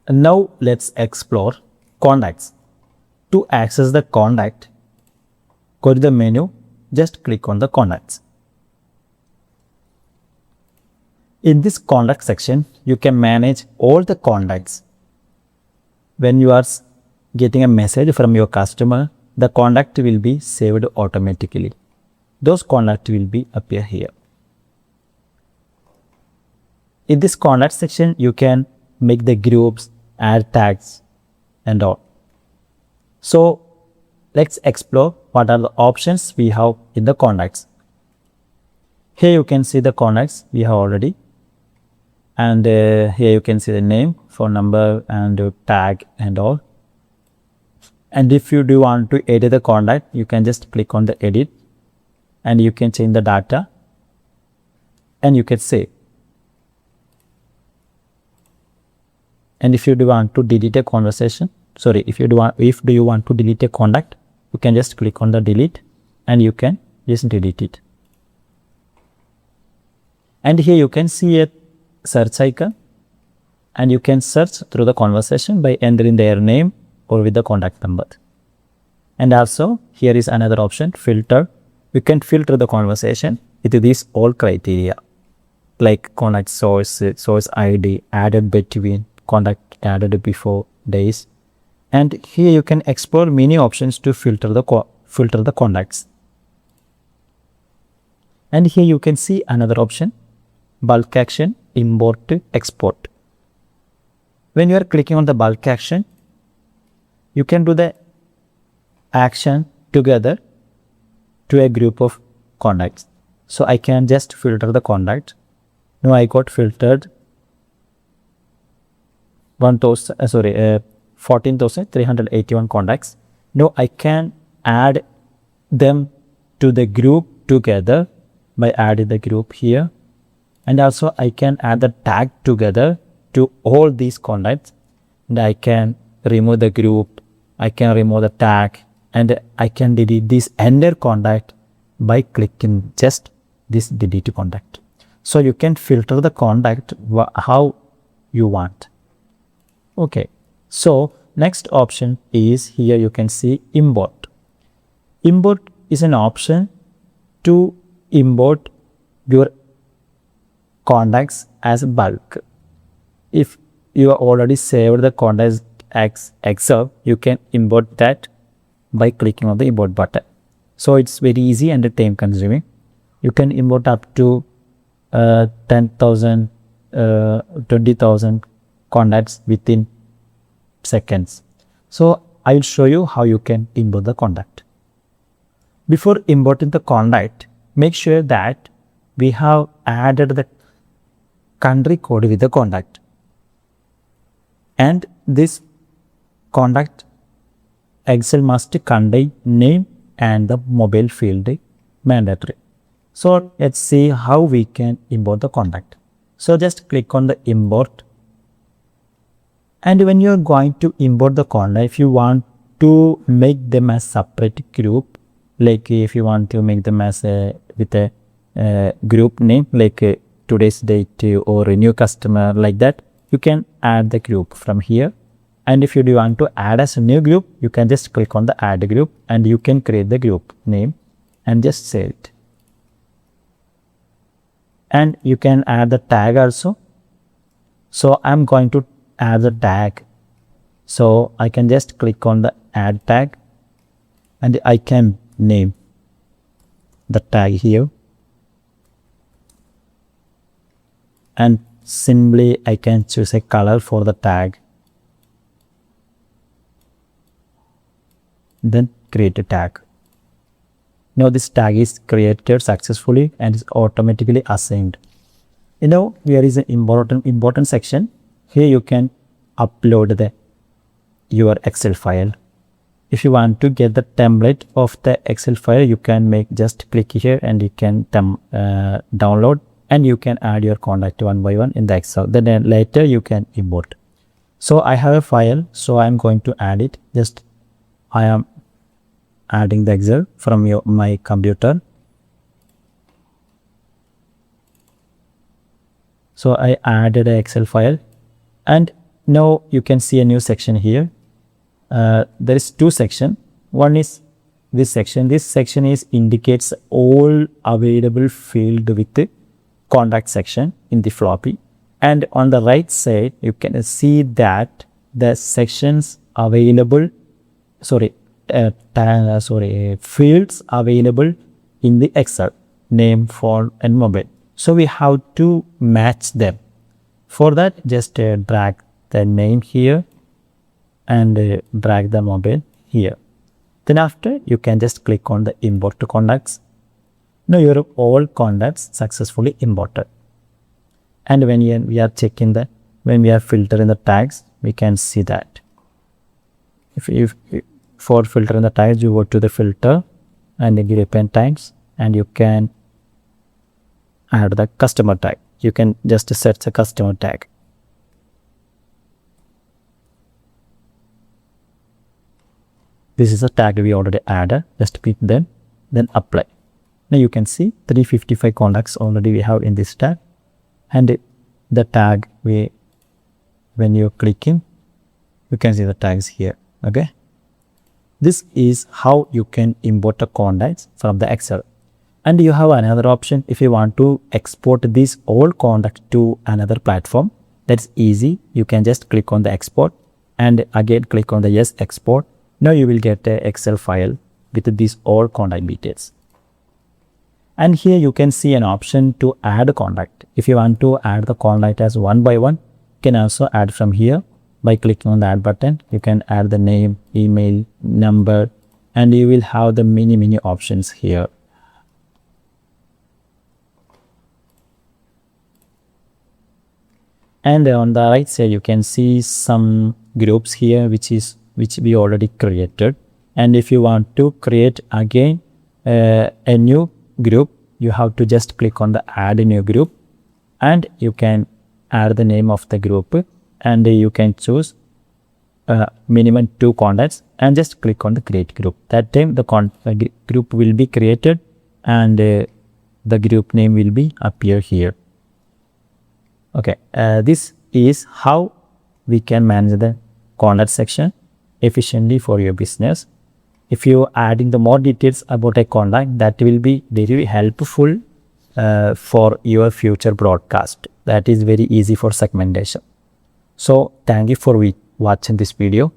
Now let's explore contacts. To access the contact, go to the menu, just click on the contacts. In this contact section, you can manage all the contacts. When you are getting a message from your customer, the contact will be saved automatically. Those contacts will be appear here. In this contact section, you can make the groups, add tags and all. So let's explore what are the options we have in the contacts. Here you can see the contacts we have already. And here you can see the name, phone number and tag and all. And if you do want to edit the contact, you can just click on the edit and you can change the data and you can save. And if you do want to delete a conversation, if you want to delete a contact, you can just click on the delete and you can just delete it. And here you can see a search icon and you can search through the conversation by entering their name or with the contact number. And also here is another option, filter. You can filter the conversation with these all criteria like contact source, source ID, added between, contact added before, days. And here you can explore many options to filter the contacts. And here you can see another option, bulk action, import, export. When you are clicking on the bulk action, you can do the action together to a group of contacts. So I can just filter the contact. Now I got filtered 14,381 contacts. Now I can add them to the group together by adding the group here. And also I can add the tag together to all these contacts. And I can remove the group, I can remove the tag, and I can delete this entire contact by clicking just this delete contact. So you can filter the contact how you want. Okay, so next option is here you can see import. Import is an option to import your contacts as bulk. If you are already saved the contacts as Excel, you can import that by clicking on the import button. So it's very easy and time consuming. You can import up to 10,000, 20,000 contacts within seconds. So I will show you how you can import the contact. Before importing the contact, make sure that we have added the country code with the contact. And this contact Excel must contain name and the mobile field mandatory. So let's see how we can import the contact. So just click on the import. And when you are going to import the contact, if you want to make them as separate group, like if you want to make them as with a group name like today's date or a new customer, like that, you can add the group from here. And if you do want to add as a new group, you can just click on the add group and you can create the group name and just save it. And you can add the tag also. So I'm going to add the tag. So I can just click on the add tag and I can name the tag here. And simply I can choose a color for the tag. Then create a tag. Now this tag is created successfully and is automatically assigned. Here is an important section. Here you can upload your Excel file. If you want to get the template of the Excel file, you can just click here and you can download, and you can add your contact one by one in the Excel. Then later you can import. So I have a file, so I am going to add it. Just I am adding the Excel from my computer. So I added an Excel file, and Now you can see a new section here. There is two sections. One is this section. This section is indicates all available field with the contact section in the Flowbee. And on the right side, you can see that the sections available, fields available in the Excel, name, phone, and mobile. So we have to match them. For that, just drag the name here and drag the mobile here. Then after, you can just click on the import to contacts. Now your all contacts successfully imported. And when we are checking that, when we are filtering the tags, we can see that. If for filtering the tags, you go to the filter and the group and tags, and you can add the customer tag. You can just set the customer tag. This is a tag we already added. Just click then apply. Now you can see 355 contacts already we have in this tag, and the tag when you're clicking, you can see the tags here. Okay, this is how you can import the contacts from the Excel. And you have another option. If you want to export these old contacts to another platform, that's easy. You can just click on the export and again click on the yes export. Now you will get an Excel file with these all contact details. And here you can see an option to add a contact. If you want to add the contact as one by one, you can also add from here by clicking on the add button. You can add the name, email, number, and you will have the many options here. And on the right side, you can see some groups here, which we already created. And if you want to create again a new group, you have to just click on the add a new group, and you can add the name of the group, and you can choose minimum 2 contacts and just click on the create group. That time the group will be created and the group name will be appear here. Okay, this is how we can manage the contact section efficiently for your business. If you adding the more details about a contact, that will be very helpful for your future broadcast. That is very easy for segmentation. So thank you for watching this video.